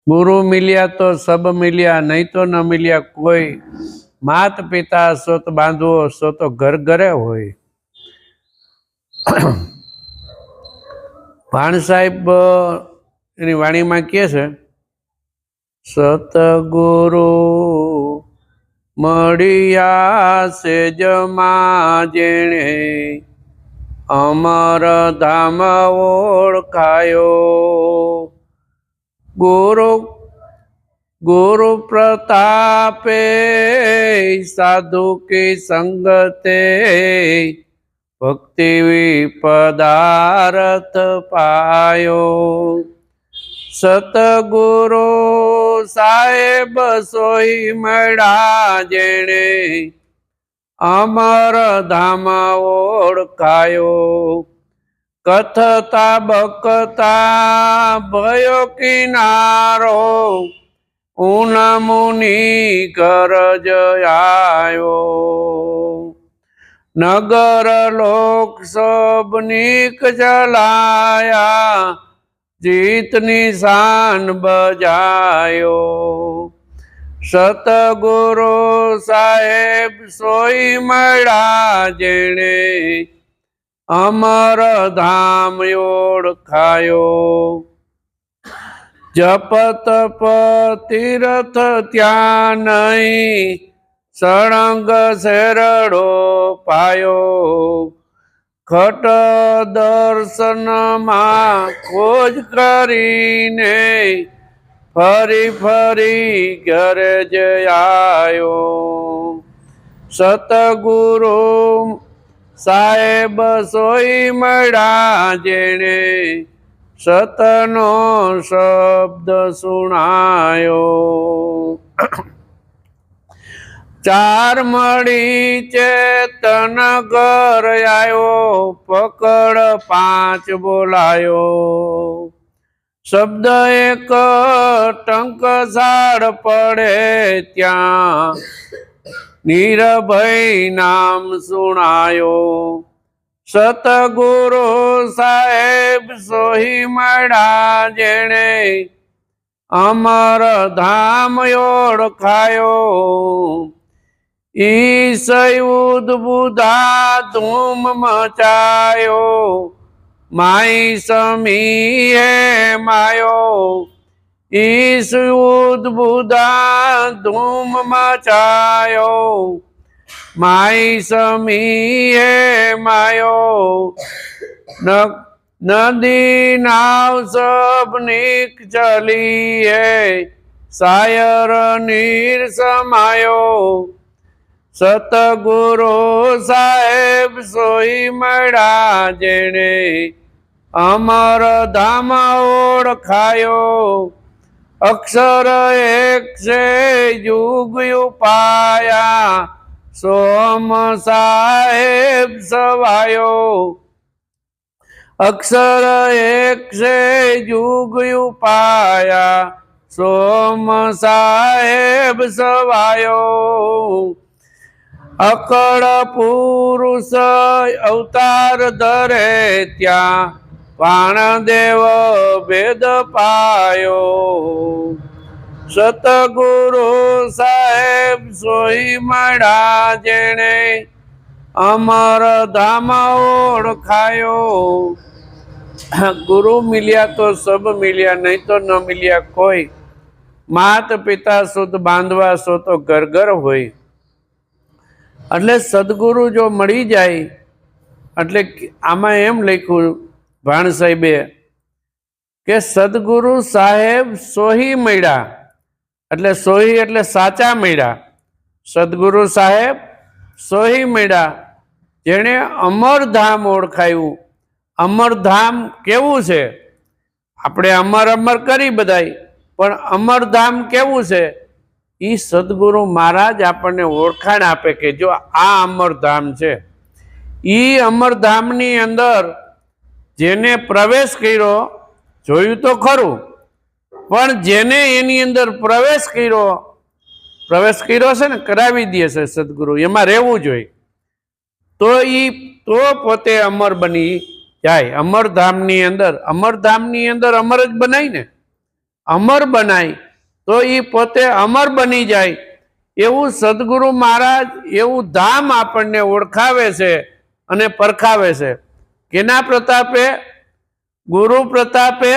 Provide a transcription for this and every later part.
गुरु मिलिया तो सब मिलिया, नहीं तो न मिलिया कोई। मात पिता सो तो बांधवो, सो तो घर घरे होय। भाण साहेब एनी वाणी में कहे छे, सतगुरु मळिया सेज मां जेणे अमर धाम ओळखायो। गुरु गुरु प्रतापे साधु की संगते भक्ति पदार्थ पायो। सतगुरु साहेब सोई मड़ा जेणे अमर धाम ओळखायो। कथता बकता भयो किनारो ऊन मुनि कर जयायो। नगर लोक सब नीक जलाया जीत निशान बजायो। सतगुरु साहेब सोई मड़ा जेणे अमर धाम ओळखायो। जप तप तीर्थ त्या नहीं सळंग शेरड़ो पायो। खट दर्शन मां खोज करीने फरी फरी घर जयायो। सतगुरु साहेब सोई मड़ा जेणे सतनो शब्द सुनायो। चार मड़ी चेतन घर आयो पकड़ पांच बोलायो। शब्द एक टंक साड़ पड़े त्या नीरभय नाम सुनायो। सतगुरु साहेब सोही मड़ा जेणे अमर धाम ओळखायो। ईश उद्बुधा धूम मचायो माई समी है मायो। ईश उद्बुधा धूम मचायो माई समी है मायो। नदी नाव सब निक चली है सायर नीर समायो। सतगुरु साहेब सोई मड़ा जेणे अमर धाम ओळखायो। अक्षर एक से युग उपाया सोम साहेब सवायो। अक्षर एक से युग उपाया सोम साहेब सवायो। अकड़ पुरुष अवतार धरे त्या प्राणदेव भेद पायो। सतगुरु साहेब सोई मड़ा जेणे अमर धाम ओळखायो। गुरु मिलिया तो सब मिलिया, नहीं तो न मिलिया कोई। मात पिता सुध बांधवा सो तो घर घर होय। એટલે સદગુરુ જો મળી જાય એટલે આમાં એમ લખ્યું ભાણ સાહેબે કે સદગુરુ સાહેબ સોહી મળ્યા, એટલે સોહી એટલે સાચા મળ્યા। સદગુરુ સાહેબ સોહી મળ્યા જેણે અમરધામ ઓળખાયું। અમરધામ કેવું છે? આપણે અમર અમર કરી બધાય, પણ અમરધામ કેવું છે? એ સદગુરુ મહારાજ આપણને ઓળખાણ આપે કે જો આ અમરધામ છે। એ અમરધામની અંદર જેને પ્રવેશ કર્યો, જોયું તો ખરું, પણ જેને એની અંદર પ્રવેશ કર્યો છે ને, કરાવી દે છે સદગુરુ, એમાં રહેવું જોઈએ તો એ તો પોતે અમર બની જાય। અમરધામની અંદર અમર જ બનાય ને। અમર બનાય તો એ પોતે અમર બની જાય એવું સદગુરુ મહારાજ એવું ધામ આપણને ઓળખાવે છે અને પરખાવે છે. કેના પ્રતાપે? ગુરુ પ્રતાપે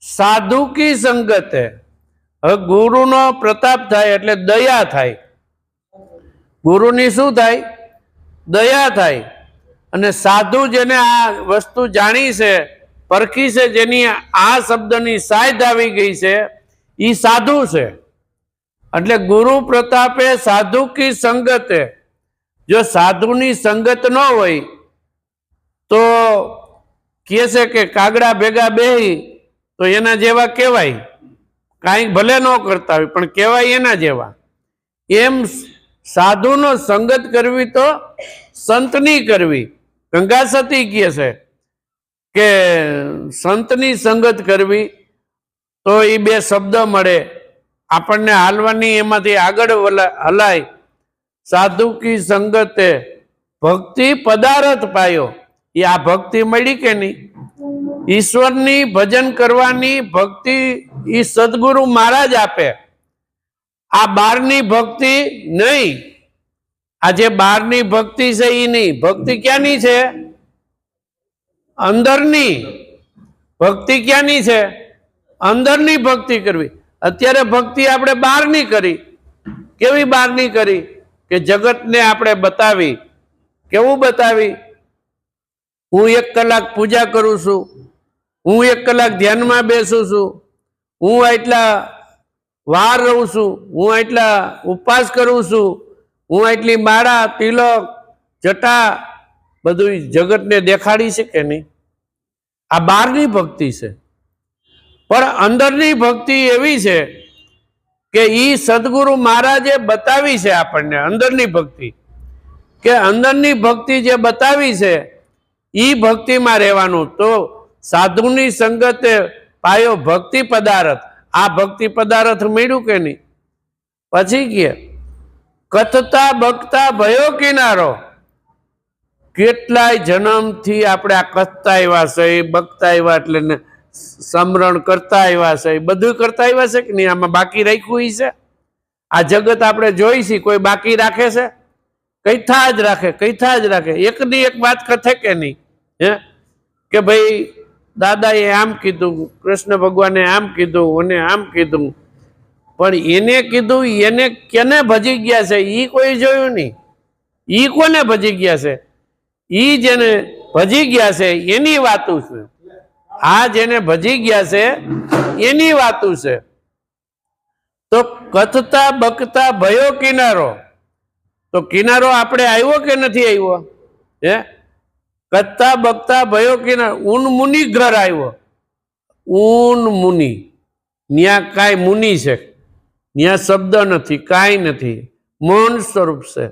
સાધુ કી સંગતે. હવે ગુરુનો પ્રતાપ થાય એટલે દયા થાય. ગુરુની શું થાય? દયા થાય. અને સાધુ જેને આ વસ્તુ જાણી છે, પરખી છે, જેની આ શબ્દની સાઈડ આવી ગઈ છે, એ સાધુ છે. એટલે ગુરુ પ્રતાપે સાધુ કી સંગતે. જો સાધુની સંગત ન હોય તો કહે છે કે કાગડા ભેગા બેહી તો એના જેવા કહેવાય. કાંઈ ભલે ન કરતા હોય પણ કહેવાય એના જેવા. એમ સાધુનો સંગત કરવી તો સંતની કરવી. ગંગા સતી કહે છે કે સંતની સંગત કરવી તો એ બે શબ્દ મળે આપણને હાલવાની, એમાંથી આગળ હલાય. સાધુ કી સંગતે ભક્તિ પદાર્થ પાયો. એ આ ભક્તિ મળી કે નહીં? ઈશ્વરની ભજન કરવાની ભક્તિ એ સદગુરુ મહારાજ આપે. આ બહારની ભક્તિ નહીં. આ જે બહારની ભક્તિ છે એ નહીં. ભક્તિ ક્યાંની છે? અંદરની. ભક્તિ ક્યાંની છે? અંદરની ભક્તિ કરવી. અત્યારે ભક્તિ આપણે બહારની કરી. કેવી બહારની કરી? કે જગતને આપણે બતાવી. કેવું બતાવી? હું 1 કલાક પૂજા કરું છું, હું 1 કલાક ધ્યાનમાં બેસું છું, હું આટલા વાર રહું છું, હું આટલા ઉપવાસ કરું છું, હું આટલી માળા, તિલક, જટા બધું જગતને દેખાડી છે કે નહીં? આ બહારની ભક્તિ છે. પણ અંદરની ભક્તિ એવી છે કે ઈ સદગુરુ મહારાજે બતાવી છે આપણને. અંદરની ભક્તિ કે અંદરની ભક્તિ જે બતાવી છે ઈ ભક્તિમાં રહેવાનું. તો સાધુની સંગતે પાયો ભક્તિ પદાર્થ. આ ભક્તિ પદાર્થ મળ્યું કે નહીં? પછી કે કથતા બકતા ભયો કિનારો. કેટલાય જન્મથી આપણે આ કથતા આવ્યા છે, બકતા આવ્યા એટલે સમરણ કરતા આવ્યા છે, બધું કરતા આવ્યા છે કે નહીં? આમાં બાકી રાખ્યું છે? આ જગત આપણે જોઈ છે, કોઈ બાકી રાખે છે? કઈથા જ રાખે, કઈથા જ રાખે. એકની એક વાત કથે કે નહીં? હે કે ભાઈ દાદાએ આમ કીધું, કૃષ્ણ ભગવાને આમ કીધું, અને આમ કીધું. પણ એને કીધું એને કેને ભજી ગયા છે એ કોઈ જોયું નહીં. ઈ કોને ભજી ગયા છે? ઈ જેને ભજી ગયા છે એની વાતું છે. આ જેને ભજી ગયા છે એની વાતું છે. તો કથતા બકતા ભયો કિનારો. તો કિનારો આપણે આવ્યો કે નથી આવ્યો? હે કથતા બકતા ભયો કિનારો. ઊન મુનિ ઘર આવ્યો. ઊન મુનિ. ન્યા કાંઈ મુનિ છે? ન્યા શબ્દ નથી, કાંઈ નથી, મૌન સ્વરૂપ છે.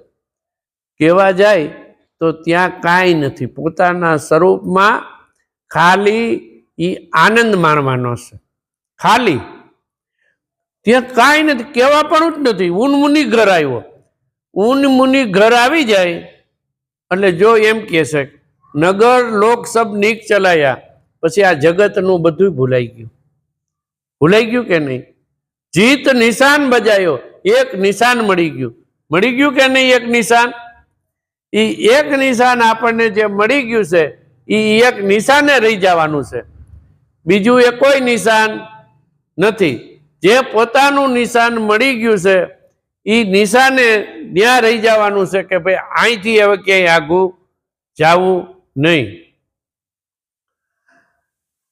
કહેવા જાય તો ત્યાં કાંઈ નથી. પોતાના સ્વરૂપમાં ખાલી ઈ આનંદ માણવાનો છે. ખાલી ત્યાં કાંઈ નથી, કહેવા પણ જ નથી. ઊન મુનિ ઘર આવ્યો. ઊન મુનિ ઘર આવી જાય એટલે જો એમ કહે છે નગર લોક સબ નીક ચલાયા, પછી આ જગતનું બધું ભૂલાઈ ગયું. ભૂલાઈ ગયું કે નહીં? જીત નિશાન બજાયો. એક નિશાન મળી ગયું. મળી ગયું કે નહીં? એક નિશાન. એ એક નિશાન આપણને જે મળી ગયું છે એ એક નિશાને રહી જવાનું છે. બીજું એ કોઈ નિશાન નથી. જે પોતાનું નિશાન મળી ગયું છે એ નિશાને ત્યાં રહી જવાનું છે કે ભાઈ અહીંથી હવે ક્યાંય આગું જવું નહીં.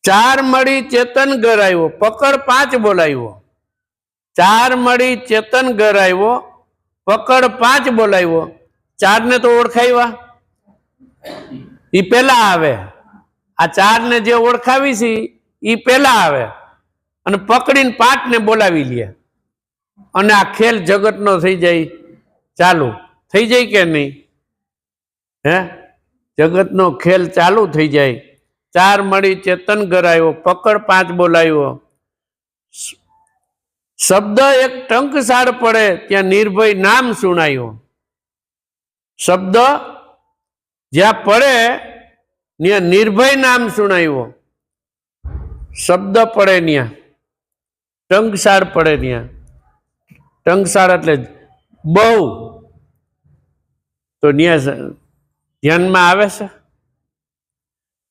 4 મળી ચેતન ઘર આવ્યો, પકડ 5 બોલાવ્યો. 4 મળી ચેતન ઘર આવ્યો, પકડ 5 બોલાવ્યો. 4 ને તો ઓળખાવ્યા, ઈ પેલા આવે. આ 4 ને જે ઓળખાવી છે ઈ પેલા આવે અને પકડીને 5 ને બોલાવી લે અને આ ખેલ જગતનો થઈ જાય ચાલુ. થઈ જાય કે નહીં? હે જગતનો ખેલ ચાલુ થઈ જાય. 4 મળી ચેતન ઘર આવ્યો, પકડ 5 બોલાવ્યો. શબ્દ એક ટંકસાળ પડે ત્યાં નિર્ભય નામ સુણાયો. શબ્દ જ્યાં પડે ત્યાં નિર્ભય નામ સુણાયો. શબ્દ પડે ત્યાં ટંકશાળ પડે ત્યાં, ટંકશાળ એટલે બહુ, તો ત્યાં ધ્યાનમાં આવે છે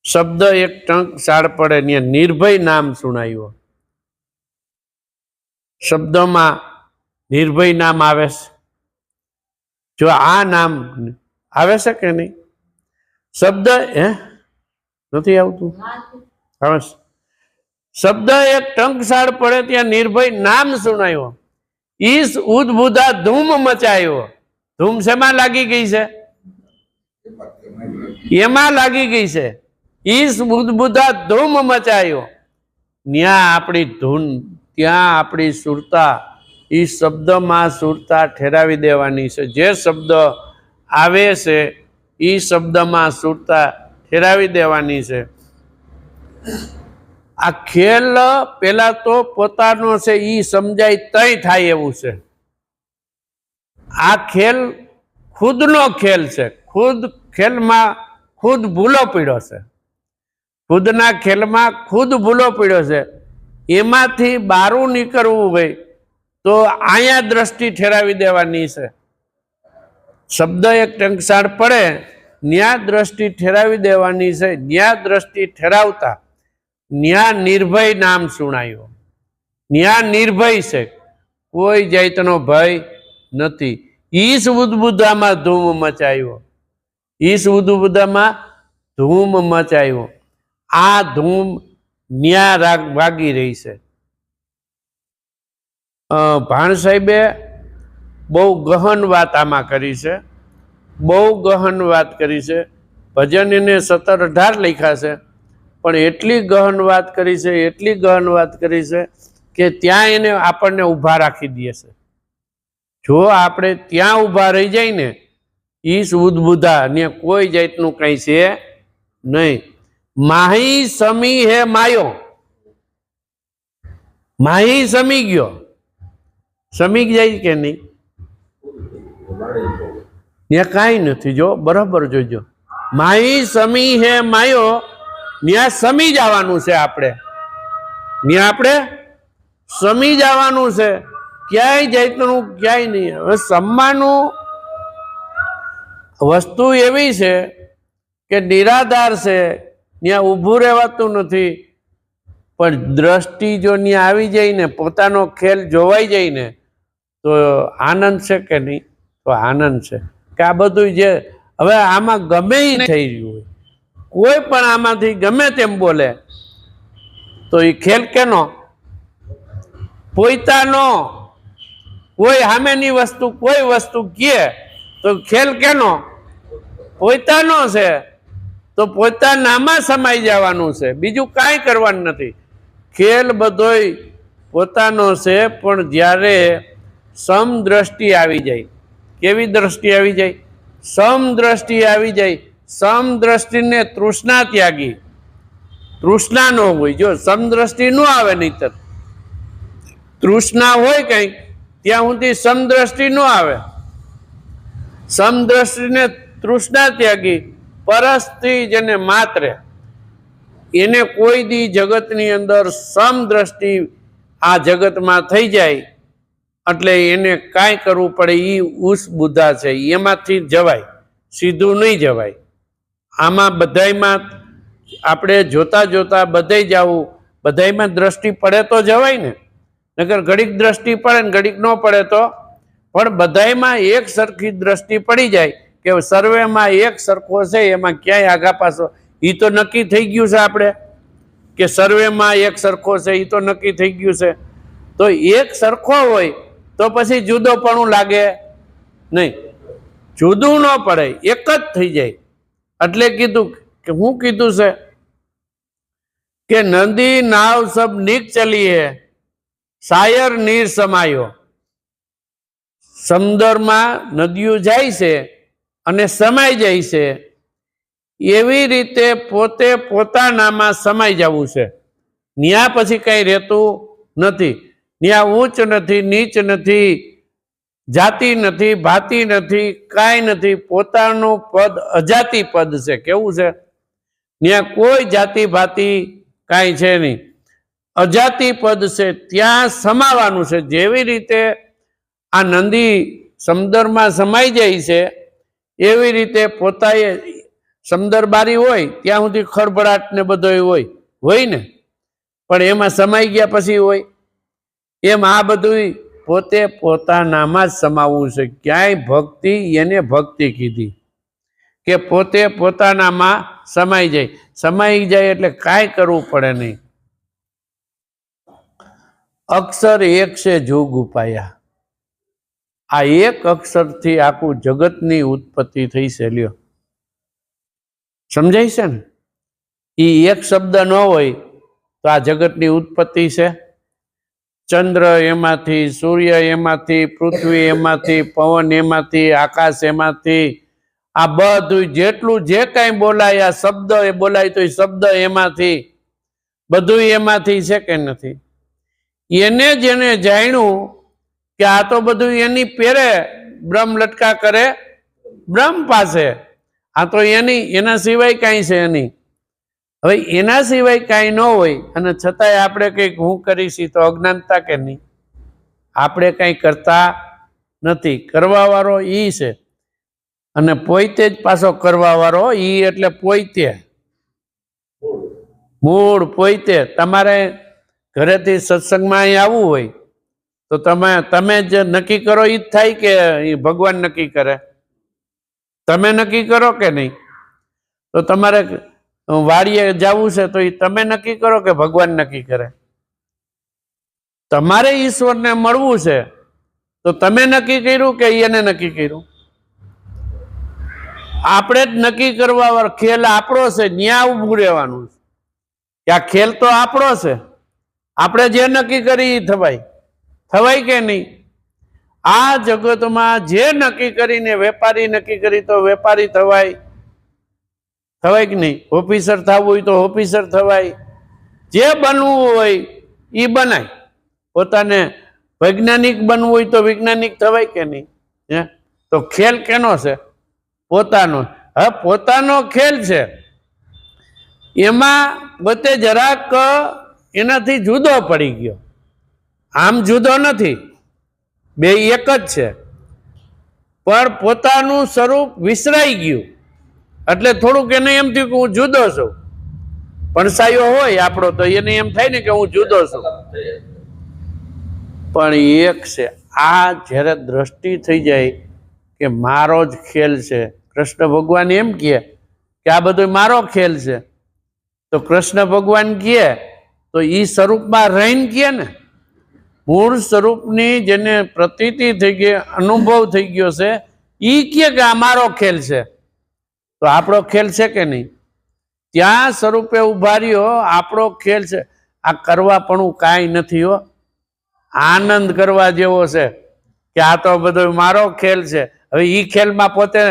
શબ્દ એક ટંકશાળ પડે ત્યાં નિર્ભય નામ સુણાયું. શબ્દમાં નિર્ભય નામ આવે છે. જો આ નામ આવે છે કે નહીં? શબ્દ નથી આવતું? આવે છે. શબ્દ એક ટંકશાળ પડે ત્યાં નિર્ભય નામ સુણાયો. ઈસ ઉદબુધા ધૂમ મચાયો. ધૂમ શેમાં લાગી ગઈ છે? એમાં લાગી ગઈ છે. ઈસ ઉદબુધા ધૂમ મચાયો. ત્યાં આપણી ધૂન, ત્યાં આપણી સુરતા, એ શબ્દમાં સુરતા ઠેરાવી દેવાની છે. જે શબ્દ આવે છે એ શબ્દમાં સુરતા ઠેરાવી દેવાની છે. આ ખેલ પેલા તો પોતાનો છે એ સમજાય તઈ થાય એવું છે. આ ખેલ ખુદનો ખેલ છે. ખુદ ખેલમાં ખુદ ભૂલો પડ્યો છે. ખુદના ખેલમાં ખુદ ભૂલો પડ્યો છે. એમાંથી બારું નીકળવું હોય તો અહીંયા દ્રષ્ટિ ઠેરાવી દેવાની છે. શબ્દ એક ટંકશાળ પડે ન્યા દ્રષ્ટિ ઠેરાવી દેવાની છે. ન્યા દ્રષ્ટિ ઠેરાવતા ન્યા નિર્ભય નામ સુણાયો. ન્યા નિર્ભય છે, કોઈ જાતનો ભય નથી. ઈસ ઉદબુદ્ધામાં ધૂમ મચાયો. ઈસ ઉદબુદ્ધામાં ધૂમ મચાયો. આ ધૂમ ન્યા વાગી રહી છે. ભાણ સાહેબે બહુ ગહન વાત આમાં કરી છે. બહુ ગહન વાત કરી છે. ભજન એને 17-18 લખ્યા છે, પણ એટલી ગહન વાત કરી છે, એટલી ગહન વાત કરી છે કે ત્યાં એને આપણને ઊભા રાખી દે છે. જો આપણે ત્યાં ઊભા રહી જાય ને, ઈસ ઉદબુધા ને કોઈ જાતનું કંઈ છે નહીં. માહી સમી હે માયો. માહી સમી ગયો. સમી જાય કે નહીં? ત્યાં કાંઈ નથી. જો બરાબર જોજો. માહી સમી હે માયો. ત્યાં સમી જવાનું છે આપણે. ત્યાં આપણે સમી જવાનું છે. ક્યાંય જાતનું ક્યાંય નહીં. હવે સમવાનું વસ્તુ એવી છે કે નિરાધાર છે, ત્યાં ઊભું રહેવાતું નથી. પણ દ્રષ્ટિ જો ત્યાં આવી જાય ને, પોતાનો ખેલ જોવાઈ જાય ને, તો આનંદ છે કે નહીં? તો આનંદ છે. કે આ બધું જે હવે આમાં ગમે એ થઈ રહ્યું હોય, કોઈ પણ આમાંથી ગમે તેમ બોલે તો એ ખેલ કેનો? પોતાનો. કોઈ સામેની વસ્તુ કોઈ વસ્તુ કહે તો ખેલ કેનો? પોતાનો છે. તો પોતાનામાં સમાઈ જવાનું છે, બીજું કાંઈ કરવાનું નથી. ખેલ બધોય પોતાનો છે. પણ જ્યારે સમદ્રષ્ટિ આવી જાય, કેવી દ્રષ્ટિ આવી જાય? સમદ્રષ્ટિ આવી જાય. સમદ્રષ્ટિને તૃષ્ણા ત્યાગી. તૃષ્ણા ન હોય. જો સમદ્રષ્ટિ ન આવે નહીતર તૃષ્ણા હોય કંઈક ત્યાં સુધી સમદ્રષ્ટિ ન આવે. સમદ્રષ્ટિને તૃષ્ણા ત્યાગી પરસ્થી જેને માત્રે, એને કોઈ દી જગતની અંદર સમદ્રષ્ટિ આ જગતમાં થઈ જાય એટલે એને કાંઈ કરવું પડે એ ઉસ બુદ્ધા છે. એમાંથી જવાય, સીધું નહીં જવાય. આમાં બધાયમાં આપણે જોતા જોતા બધાય જવું, બધાયમાં દ્રષ્ટિ પડે તો જવાય ને. નકર ઘડીક દ્રષ્ટિ પડે ને ઘડીક ન પડે તો. પણ બધાયમાં એક સરખી દ્રષ્ટિ પડી જાય કે સર્વેમાં એક સરખો છે, એમાં ક્યાંય આગા પાછો. એ તો નક્કી થઈ ગયું છે આપણે કે સર્વેમાં એક સરખો છે, એ તો નક્કી થઈ ગયું છે. તો એક સરખો હોય તો પછી જુદોપણું લાગે નહીં. જુદું ન પડે, એક જ થઈ જાય. એટલે કીધું કે હું કીધું છે કે નદી નાવ સબ નીક ચલી હે, શાયર નીર સમાયો. સમુદ્રમાં નદીઓ જાય છે અને સમાઈ જાય છે. એવી રીતે પોતે પોતાનામાં સમાઈ જવું છે. ન્યા પછી કઈ રહેતું નથી. ન્યા ઊંચ નથી, નીચ નથી, જાતિ નથી, ભાતિ નથી, કાંઈ નથી. પોતાનું પદ અજાતિ પદ છે. કેવું છે? ત્યાં કોઈ જાતિ ભાતિ કાંઈ છે નહીં. અજાતિ પદ છે ત્યાં સમાવાનું છે. જેવી રીતે આ નંદી સમુદ્રમાં સમાઈ જાય છે એવી રીતે પોતાએ સમુદ્ર બારી હોય ત્યાં સુધી ખળભળાટ ને બધો હોય ને, પણ એમાં સમાઈ ગયા પછી હોય એમ આ બધું પોતે પોતાનામાં જ સમાવવું છે. ક્યાંય ભક્તિ એને ભક્તિ કીધી કે પોતે પોતાનામાં સમાઈ જાય. સમાઈ જાય એટલે કાંઈ કરવું પડે નહીં. અક્ષર એક છે જોગ ઉપાયા. આ એક અક્ષરથી આખું જગતની ઉત્પત્તિ થઈ છે. લ્યો, સમજાય છે ને? એ એક શબ્દ ન હોય તો આ જગતની ઉત્પત્તિ છે. ચંદ્ર એમાંથી, સૂર્ય એમાંથી, પૃથ્વી એમાંથી, પવન એમાંથી, આકાશ એમાંથી, આ બધું જેટલું જે કાંઈ બોલાય આ શબ્દ એ બોલાય તો એ શબ્દ એમાંથી, બધું એમાંથી છે કે નથી? એને જેને જાણ્યું કે આ તો બધું એની પેરે બ્રહ્મ લટકા કરે બ્રહ્મ પાસે, આ તો એના સિવાય કાંઈ છે નહીં. હવે એના સિવાય કાંઈ ન હોય અને છતાંય આપણે કંઈક હું કરીશ તો અજ્ઞાનતા કે નહીં? આપણે કાંઈ કરતા નથી. કરવાવાળો ઈ છે અને પોતે જ પાછો કરવાવાળો ઈ એટલે પોતે મૂળ પોતે. તમારે ઘરેથી સત્સંગમાં અહીં આવવું હોય તો તમે જ નક્કી કરો ઈ જ થાય કે ભગવાન નક્કી કરે? તમે નક્કી કરો કે નહીં? તો તમારે વાડીએ જવું છે તો એ તમે નક્કી કરો કે ભગવાન નક્કી કરે? તમારે ઈશ્વરને મળવું છે તો તમે નક્કી કર્યું કે એને નક્કી કર્યું? આપણે જ નક્કી કરવા વાળો ખેલ આપણો છે. ન્યા ઉભું રહેવાનું છે કે આ ખેલ તો આપણો છે. આપણે જે નક્કી કરી થવાય કે નહીં? આ જગતમાં જે નક્કી કરીને વેપારી નક્કી કરી તો વેપારી થવાય કે નહીં? ઓફિસર થવું હોય તો ઓફિસર થવાય. જે બનવું હોય એ બનાય. પોતાને વૈજ્ઞાનિક બનવું હોય તો વૈજ્ઞાનિક થવાય કે નહીં? તો ખેલ કેનો છે? પોતાનો. હવે પોતાનો ખેલ છે એમાં પોતે જરાક એનાથી જુદો પડી ગયો. આમ જુદો નથી, બે એક જ છે, પણ પોતાનું સ્વરૂપ વિસરાઈ ગયું. એટલે થોડુંક એને એમ થયું કે હું જુદો છું. પડસાયો હોય આપણો તો એને એમ થાય ને કે હું જુદો છું, પણ એક છે. આ જ્યારે દ્રષ્ટિ થઈ જાય કે મારો જ ખેલ છે, કૃષ્ણ ભગવાન એમ કહે કે આ બધું મારો ખેલ છે, તો કૃષ્ણ ભગવાન કહે તો એ સ્વરૂપમાં રહીને કહે ને. મૂળ સ્વરૂપની જેને પ્રતીતિ થઈ ગઈ, અનુભવ થઈ ગયો છે, એ કહે કે આ મારો ખેલ છે. તો આપણો ખેલ છે કે નહીં? ત્યાં સ્વરૂપે ઉભા રહ્યો આપણો ખેલ છે. આ કરવા પણ કાંઈ નથી હો. આનંદ કરવા જેવો છે કે આ તો બધો મારો ખેલ છે. હવે એ ખેલમાં પોતે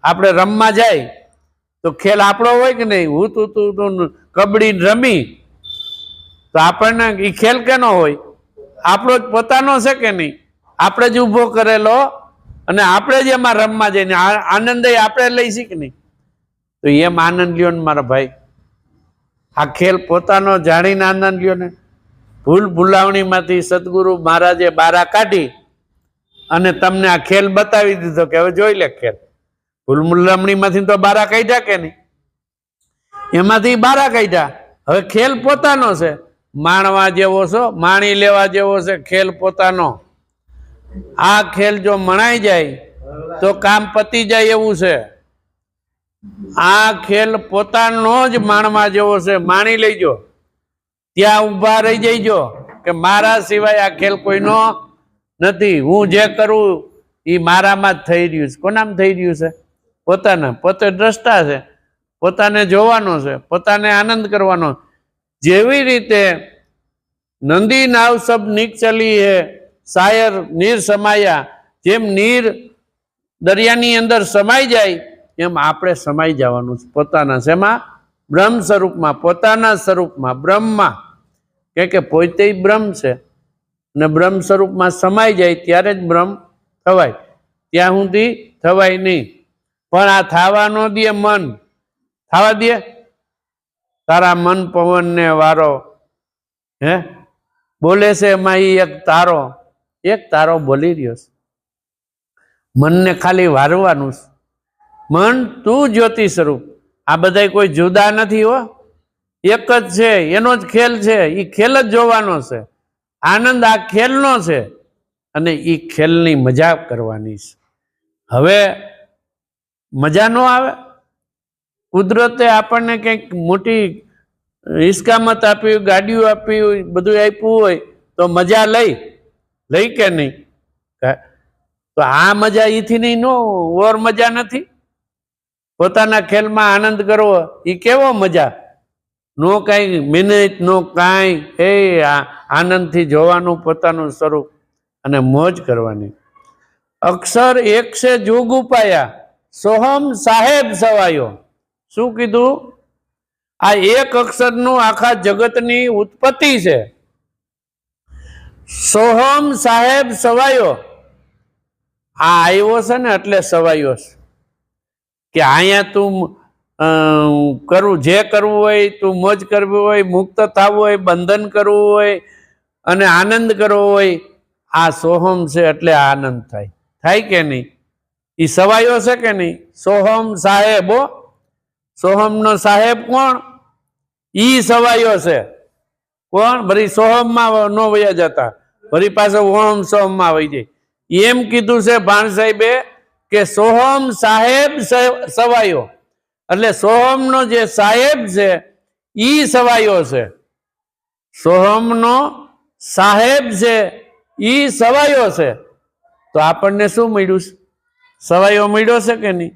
આપણે રમવા જાય તો ખેલ આપણો હોય કે નહીં? હું તું કબડ્ડી રમી તો આપણને એ ખેલ કેનો હોય? આપણો જ પોતાનો છે કે નહીં? આપણે જ ઊભો કરેલો અને આપણે જ એમાં રમવા જઈને આનંદ આપણે લઈશી કે નહીં? તો એમ આનંદ લ્યો ને મારા ભાઈ. આ ખેલ પોતાનો જાણીને આનંદ લ્યો ને. ભૂલ ભૂલાવણીમાંથી સદગુરુ મહારાજે બારા કાઢી અને તમને આ ખેલ બતાવી દીધો કે હવે જોઈ લે ખેલ. ભૂલ ભૂલામણીમાંથી તો બારા કાઢ્યા કે નહીં? એમાંથી બારા કાઢ્યા. હવે ખેલ પોતાનો છે. માણવા જેવો છો, માણી લેવા જેવો છે ખેલ પોતાનો. આ ખેલ જો મણાઈ જાય તો કામ પતી જાય એવું છે. આ ખેલ પોતાનો જ માણવા જેવો છે. માણી લેજો, ત્યાં ઊભા રહી જઈજો કે મારા સિવાય આ ખેલ કોઈનો નથી. હું જે કરું એ મારામાં જ થઈ રહ્યું છે. કોનામાં થઈ રહ્યું છે? પોતાના. પોતે દ્રષ્ટા છે, પોતાને જોવાનો છે, પોતાને આનંદ કરવાનો. જેવી રીતે નંદી નાવ સબ નીકચલી હે શાયર નીર સમાયા, જેમ નીર દરિયાની અંદર સમાઈ જાય એમ આપણે સમાઈ જવાનું છે પોતાના. શેમાં? બ્રહ્મ સ્વરૂપમાં, પોતાના સ્વરૂપમાં, બ્રહ્મમાં. કે પોતે બ્રહ્મ છે ને બ્રહ્મ સ્વરૂપમાં સમાઈ જાય ત્યારે જ બ્રહ્મ થવાય. ત્યાં સુધી થવાય નહીં. પણ આ થવા ન દે મન. થવા દે? તારા મન પવનને વારો હે બોલે છે એમાં એક તારો બોલી રહ્યો છે. મનને ખાલી વારવાનું છે. મન તું જ્યોતિ સ્વરૂપ. આ બધા કોઈ જુદા નથી હો, એક જ છે, એનો જ ખેલ છે. એ ખેલ જ જોવાનો છે. આનંદ આ ખેલનો છે અને એ ખેલની મજા કરવાની છે. હવે મજા ન આવે? કુદરતે આપણને કંઈક મોટી હિસ્કામત આપી, ગાડીઓ આપી, બધું આપ્યું હોય તો મજા લઈ કે નહીં? તો આ મજા એથી નહીં, નો ઓર મજા નથી. પોતાના ખેલમાં આનંદ કરવો એ કેવો મજા? નો કાંઈ મહેનત, નો કાંઈ, આનંદથી જોવાનું પોતાનું સ્વરૂપ અને મોજ કરવાની. અક્ષર એક છે જોગ ઉપાયા, સોહમ સાહેબ સવાયો. શું કીધું? આ એક અક્ષરનું આખા જગતની ઉત્પત્તિ છે. સોહમ સાહેબ સવાયો. આ આવ્યો છે ને એટલે સવાયો છે કે અહીંયા તું જે કરવું હોય, તું મોજ કરવી હોય, મુક્ત થવું હોય, બંધન કરવું હોય અને આનંદ કરવો હોય, આ સોહમ છે એટલે આનંદ થાય કે નહીં? એ સવાયો છે કે નહીં? સોહમ સાહેબો. સોહમનો સાહેબ કોણ? ઈ સવાયો છે. કોણ? ભરી સોહમમાં નો વયા જતા, ભરી પાછો ઓમ સોહમમાં વહી જાય. એમ કીધું છે ભાણ સાહેબે કે સોહમ સાહેબ સવાયો. એટલે સોહમનો જે સાહેબ છે ઈ સવાયો છે. સોહમનો સાહેબ છે ઈ સવાયો છે. તો આપણને શું મળ્યું છે? સવાયો મળ્યો છે કે નહીં?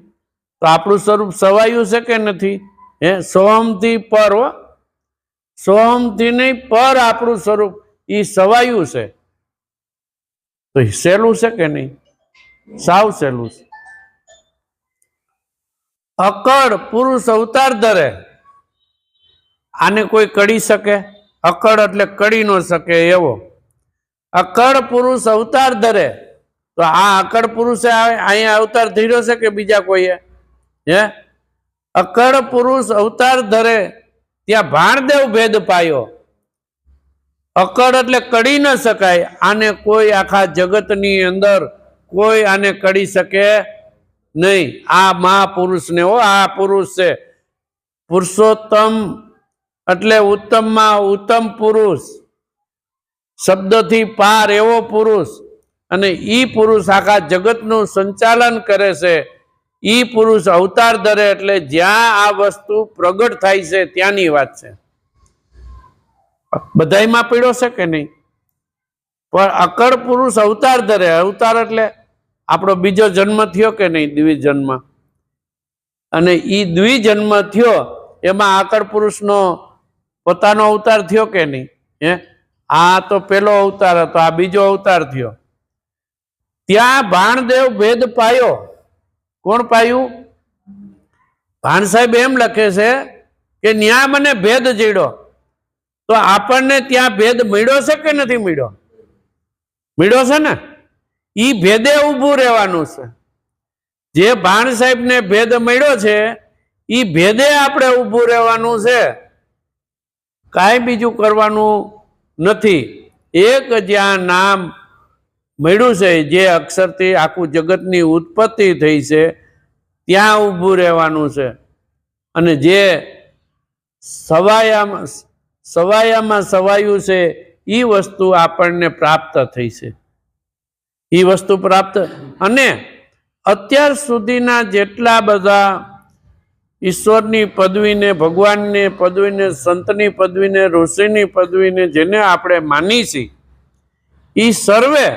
તો આપણું સ્વરૂપ સવાયું છે કે નથી? સોહમથી પર હો, સોહમથી નહીં પર આપણું સ્વરૂપ ઈ સવાયું છે. તો સહેલું છે કે નહીં? સાવ સહેલું છે. અકળ પુરુષ અવતાર ધરે. આને કોઈ કડી શકે? અકળ એટલે કડી ન શકે એવો. અકળ પુરુષ અવતાર ધરે. તો આ અકળ પુરુષે અહીંયા અવતાર ધર્યો છે કે બીજા કોઈએ? અકળ પુરુષ અવતાર ધરે ત્યાં ભાણદેવ ભેદ પાયો. અકળ એટલે કડી ન શકાય. આને કોઈ આખા જગતની અંદર કોઈ આને કડી શકે નહીં. આ મહાપુરુષને આ પુરુષ છે. પુરુષોત્તમ એટલે ઉત્તમમાં ઉત્તમ પુરુષ, શબ્દથી પાર એવો પુરુષ. અને ઈ પુરુષ આખા જગતનું સંચાલન કરે છે. ઈ પુરુષ અવતાર ધરે એટલે જ્યાં આ વસ્તુ પ્રગટ થાય છે ત્યાંની વાત છે. બધાયમાં પીડ્યો છે કે નહીં? પણ અકળ પુરુષ અવતાર ધરે. અવતાર એટલે આપણો બીજો જન્મ થયો કે નહીં? દ્વિજન્મ. અને ઈ દ્વિજન્મ થયો એમાં અકળ પુરુષનો પોતાનો અવતાર થયો કે નહીં? આ તો પેલો અવતાર હતો, આ બીજો અવતાર થયો. ત્યાં ભાણદેવ ભેદ પાયો. કોણ પાયું? ભાણ સાહેબ એમ લખે છે કે ન્યા મને ભેદ જડ્યો. તો આપણને ત્યાં ભેદ મળ્યો છે કે નથી મળ્યો? મળ્યો છે ને. ઈ ભેદે ઊભું રહેવાનું છે. જે ભાણ સાહેબ ને ભેદ મળ્યો છે ઈ ભેદે આપણે ઊભું રહેવાનું છે. કાંઈ બીજું કરવાનું નથી. એક જ્યાં નામ મળ્યું છે, જે અક્ષરથી આખું જગતની ઉત્પત્તિ થઈ છે, ત્યાં ઊભું રહેવાનું છે. અને જે સવાયામાં સવાયું છે એ વસ્તુ આપણને પ્રાપ્ત થઈ છે. એ વસ્તુ પ્રાપ્ત. અને અત્યાર સુધીના જેટલા બધા ઈશ્વરની પદવીને, ભગવાનની પદવીને, સંતની પદવીને, ઋષિની પદવીને જેને આપણે માની છીએ, એ સર્વે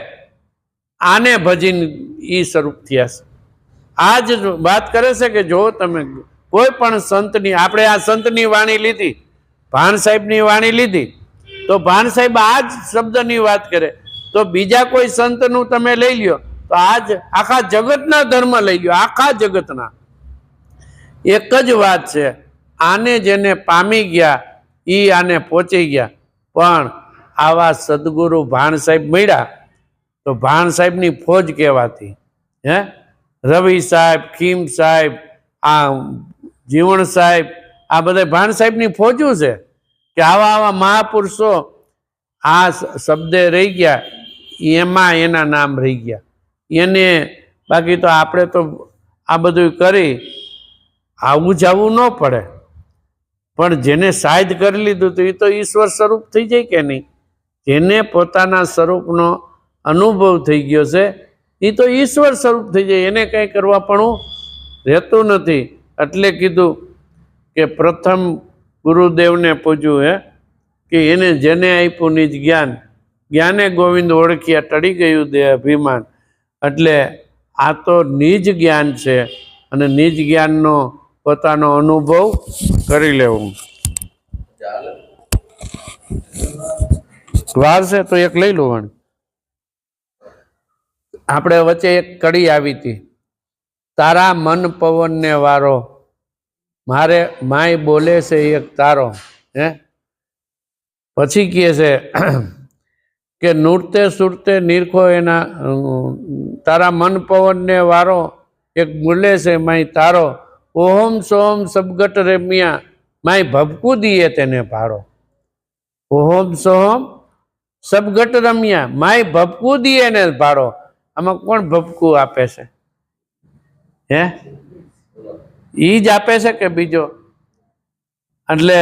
આને ભજીને ઈ સ્વરૂપ થયા છે. આ જ વાત કરે છે કે જો તમે કોઈ પણ સંતની, આપણે આ સંતની વાણી લીધી, ભાણ સાહેબની વાણી લીધી, તો ભાણ સાહેબ આ જ શબ્દની વાત કરે. તો બીજા કોઈ સંતનું તમે લઈ લ્યો તો આજ આખા જગતના ધર્મ લઈ લ્યો, આખા જગતના એક જ વાત છે. આને જેને પામી ગયા ઈ આને પહોંચી ગયા. પણ આવા સદગુરુ ભાણ સાહેબ મળ્યા તો ભાણ સાહેબની ફોજ કહેવાતી. રવિ સાહેબ, ખીમ સાહેબ, આ જીવણ સાહેબ, આ બધા ભાણ સાહેબની ફોજું છે કે આવા આવા મહાપુરુષો આ શબ્દે રહી ગયા, એમાં એના નામ રહી ગયા એને. બાકી તો આપણે તો આ બધું કરી આવું જવું ન પડે, પણ જેને સાધ કરી લીધું તો એ તો ઈશ્વર સ્વરૂપ થઈ જાય કે નહીં? જેને પોતાના સ્વરૂપનો અનુભવ થઈ ગયો છે એ તો ઈશ્વર સ્વરૂપ થઈ જાય, એને કંઈ કરવા પણ રહેતું નથી. એટલે કીધું કે પ્રથમ ગુરુદેવને પૂછ્યું કે એને જેને આપ્યું નિજ જ્ઞાન, જ્ઞાને ગોવિંદ ઓળખ્યા, ટળી ગયું દેહ અભિમાન. એટલે આ તો નિજ જ્ઞાન છે અને નિજ જ્ઞાનનો પોતાનો અનુભવ કરી લેવું. વાર છે તો એક લઈ લો. આપણે વચ્ચે એક કડી આવી હતી, તારા મન પવનને વારો, મારે માય બોલે છે એક તારો. પછી કહે છે કે નૂરતે સુરતે નીરખો એના, તારા મન પવનને વારો, એક બોલે છે માય તારો. ઓહમ સોહમ સબગટ રેમિયા, માય ભબકું દીએ તેને ભાડો. ઓહમ સોહમ સબગટ રમ્યા, માય ભબકું દીએ ને ભાડો. આમાં કોણ ભબકું આપે છે? ઈ જ આપે છે કે બીજો? એટલે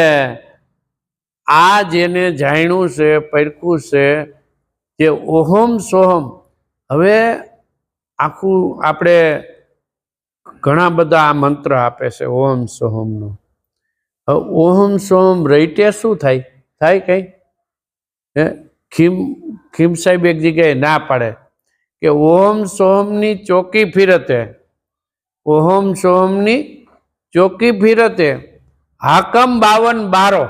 આ જેને જાણ્યું છે, પરખ્યું છે, જે ઓહમ સોહમ. હવે આખું આપણે ઘણા બધા આ મંત્ર આપે છે ઓહમ સોહમનો. ઓહમ સોહમ રહીતે શું થાય? થાય કઈ? ખીમ સાહેબ એક જગ્યાએ ના પાડે કે ઓહમ સોહમની ચોકી ફિરતે, ઓહમ સોહમની ચોકી ફિરતે હાકમ 52 બારો.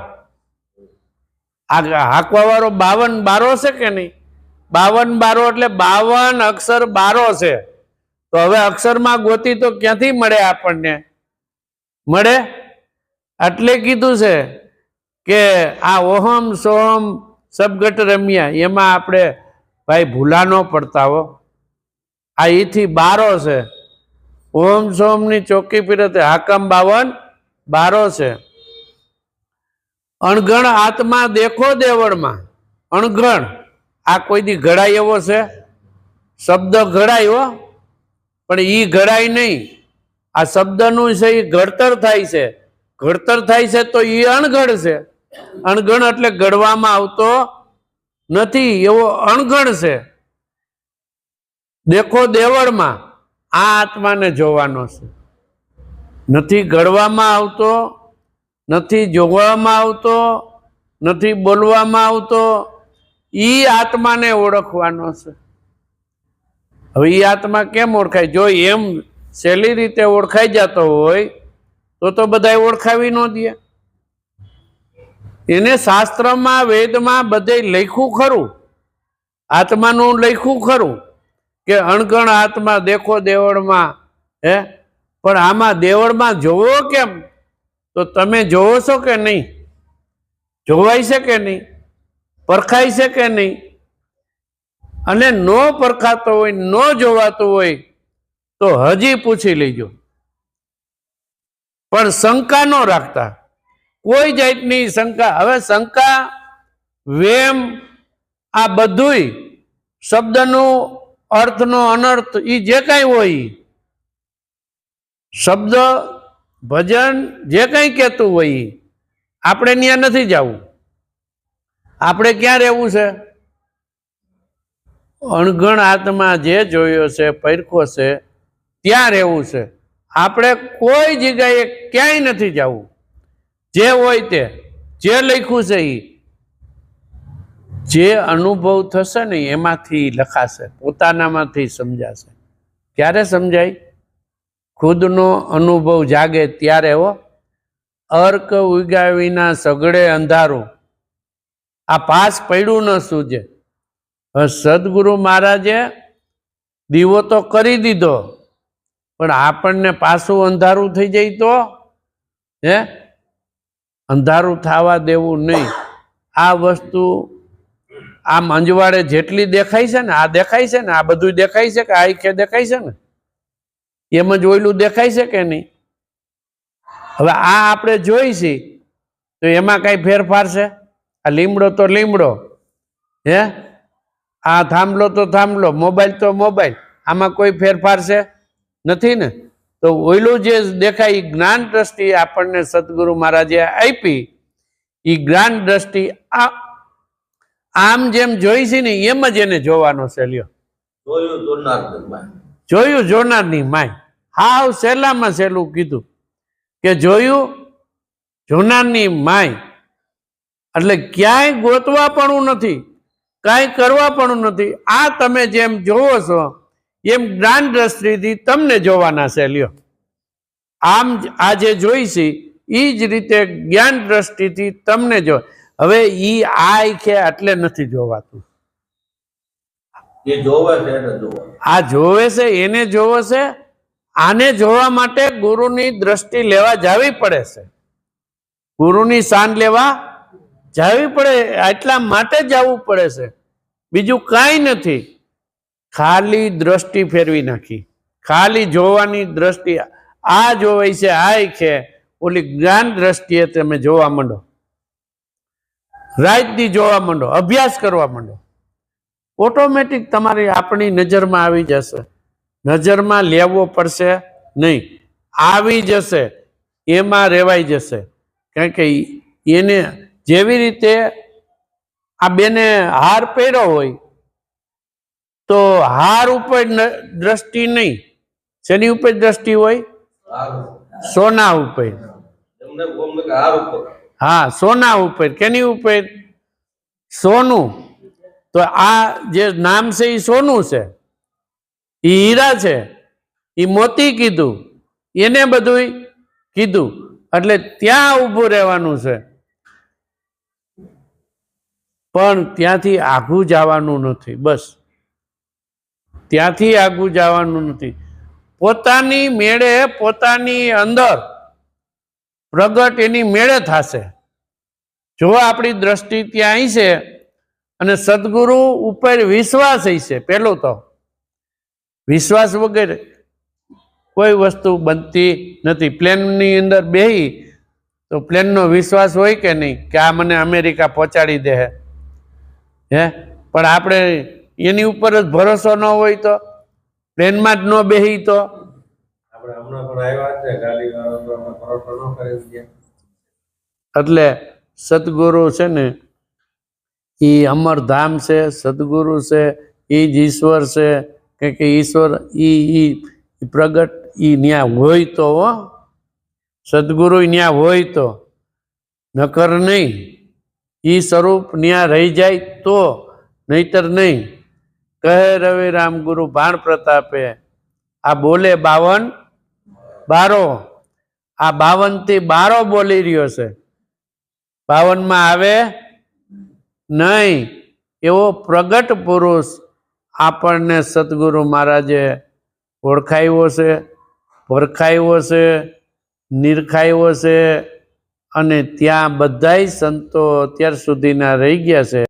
હાકવા વાળો 52 બારો છે કે નહીં? 52 બારો એટલે 52 અક્ષર બારો છે. તો હવે અક્ષરમાં ગોતી તો ક્યાંથી મળે આપણને? મળે. એટલે કીધું છે કે આ ઓહમ સોહમ સબગટ રમ્યા, એમાં આપણે ભાઈ ભૂલા ન પડતા હો. આ ઈથી બારો છે. ઓમ સોમની ચોકી ફિરતે હાકમ 52 બારો છે. અણઘણ આત્મા દેખો દેવળમાં. અણઘણ આ કોઈ દી ઘડાય એવો છે? શબ્દ ઘડાય હો, પણ ઈ ઘડાય નહીં. આ શબ્દનું છે એ ઘડતર થાય છે. ઘડતર થાય છે તો એ અણઘડ છે. અણઘણ એટલે ઘડવામાં આવતો નથી એવો અણઘણ છે. દેખો દેવળમાં, આ આત્માને જોવાનો છે. નથી ઘડવામાં આવતો, નથી જોવામાં આવતો, નથી બોલવામાં આવતો. ઈ આત્માને ઓળખવાનો છે. હવે ઈ આત્મા કેમ ઓળખાય? જો એમ સહેલી રીતે ઓળખાઈ જતો હોય તો બધા ઓળખાવી ન દે. એને શાસ્ત્રમાં, વેદમાં બધે લખ્યું ખરું, આત્માનું લખ્યું ખરું કે અણગણ આત્મા દેખો દેવળમાં. પણ આમાં દેવળમાં જોવો કેમ? તો તમે જોવો છો કે નહીં? જોવાય છે કે નહીં? પરખાય છે કે નહીં? અને નો પરખાતો હોય, નો જોવાતો હોય તો હજી પૂછી લેજો. પણ શંકા ન રાખતા, કોઈ જાતની શંકા. હવે શંકા, વેમ, આ બધુંય શબ્દનો અર્થનો અનર્થ ઈ જે કાંઈ હોય, શબ્દ ભજન જે કાંઈ કહેતું હોય, આપણે ત્યાં નથી જવું. આપણે ક્યાં રહેવું છે? અણઘણ આત્મા જે જોયો છે, પરખો છે, ત્યાં રહેવું છે. આપણે કોઈ જગ્યાએ ક્યાંય નથી જવું. જે હોય તે, જે લખ્યું છે એ, જે અનુભવ થશે ને એમાંથી લખાશે, પોતાનામાંથી સમજાશે. ક્યારે સમજાય? ખુદનો અનુભવ જાગે ત્યારે. હો, અર્ક ઉગ્યા વિના સગડે અંધારું, આ પાસ પડ્યું ન સૂજે. સદગુરુ મહારાજે દીવો તો કરી દીધો, પણ આપણને પાછું અંધારું થઈ જાય તો? અંધારું થવા દેવું નહીં. આ વસ્તુ આમ અંજવાડે જેટલી દેખાય છે ને, આ દેખાય છે ને, આ બધું દેખાય છે કે આંખે દેખાય છે ને? એમ જ ઓયલું દેખાય છે કે નહીં? હવે આ આપણે જોઈ છીએ તો એમાં કઈ ફેરફાર છે? આ લીમડો તો લીમડો, હે આ થાંભલો તો થાંભલો, મોબાઈલ તો મોબાઈલ, આમાં કોઈ ફેરફાર છે નથી ને? તો ઓયલું જે દેખાય એ જ્ઞાન દ્રષ્ટિ આપણને સદગુરુ મહારાજે આપી, એ જ્ઞાન દ્રષ્ટિ આમ જેમ જોઈ છે ને એમ જ એને જોવાનો છે. લ્યો, જોયું જોનારની માય. હાવ સહેલામાં સહેલું કીધું કે જોયું જોનારની માય. એટલે ક્યાંય ગોતવા પણ નથી, કાંઈ કરવા પણ નથી. આ તમે જેમ જોવો છો એમ જ્ઞાન દ્રષ્ટિથી તમને જોવાના છે. લ્યો, આમ આ જે જોઈ છે એ જ રીતે જ્ઞાન દ્રષ્ટિથી તમને જો. હવે ઈ આંખે એટલે નથી જોવાતું, આ જોવે છે એને જોવે છે. આને જોવા માટે ગુરુની દ્રષ્ટિ લેવા જાવી પડે છે, ગુરુની શાન લેવા જાવી પડે, એટલા માટે જવું પડે છે. બીજું કાંઈ નથી, ખાલી દ્રષ્ટિ ફેરવી નાખી, ખાલી જોવાની દ્રષ્ટિ. આ જોવાય છે આંખે, ઓલી જ્ઞાન દ્રષ્ટિએ તમે જોવા માંડો, રાતથી જોવા માંડો, અભ્યાસ કરવા માંડો, ઓટોમેટિક તમારી આપણી નજરમાં આવી જશે. નજરમાં લેવો પડશે નહીં, આવી જશે, એમાં રેવાઈ જશે. કારણ કે એને જેવી રીતે આ બેને હાર પહેર્યો હોય તો હાર ઉપર દ્રષ્ટિ નહીં, શેની ઉપર દ્રષ્ટિ હોય? સોના ઉપર. હા, સોના ઉપર. કેની ઉપર? સોનું. તો આ જે નામ છે એ સોનું છે, એ હીરા છે, એ મોતી કીધું, એને બધું કીધું. એટલે ત્યાં ઊભું રહેવાનું છે, પણ ત્યાંથી આઘું જવાનું નથી. બસ ત્યાંથી આઘું જવાનું નથી. પોતાની મેળે, પોતાની અંદર પ્રગટ એની મેળે થશે. જો આપણી દ્રષ્ટિ ત્યાં છે અને સદગુરુ ઉપર વિશ્વાસ છે. પેલું તો વિશ્વાસ વગર કોઈ વસ્તુ બનતી નથી. પ્લેનની અંદર બેહી તો પ્લેનનો વિશ્વાસ હોય કે નહીં કે આ મને અમેરિકા પહોંચાડી દે હે? પણ આપણે એની ઉપર જ ભરોસો ન હોય તો પ્લેનમાં જ ન બેહી તો એટલે સદગુરુ છે ને એ અમરધામ છે, સદગુરુ છે એ જ ઈશ્વર છે. કે ઈશ્વર ઈ પ્રગટ ઈ ન્યા હોય તો, સદગુરુ ન્યા હોય તો, નકર નહીં. ઈ સ્વરૂપ ન્યા રહી જાય તો, નહીતર નહીં. કહે રવિ રામ ગુરુ ભાણ પ્રતાપે, આ બોલે 52 બારો. આ 52 થી 12 બોલી રહ્યો છે, 52 માં આવે નહીં. એવો પ્રગટ પુરુષ આપણને સદગુરુ મહારાજે ઓળખાવ્યો છે, પરખાવ્યો છે, નિરખાવ્યો છે. અને ત્યાં બધાય સંતો અત્યાર સુધીના રહી ગયા છે.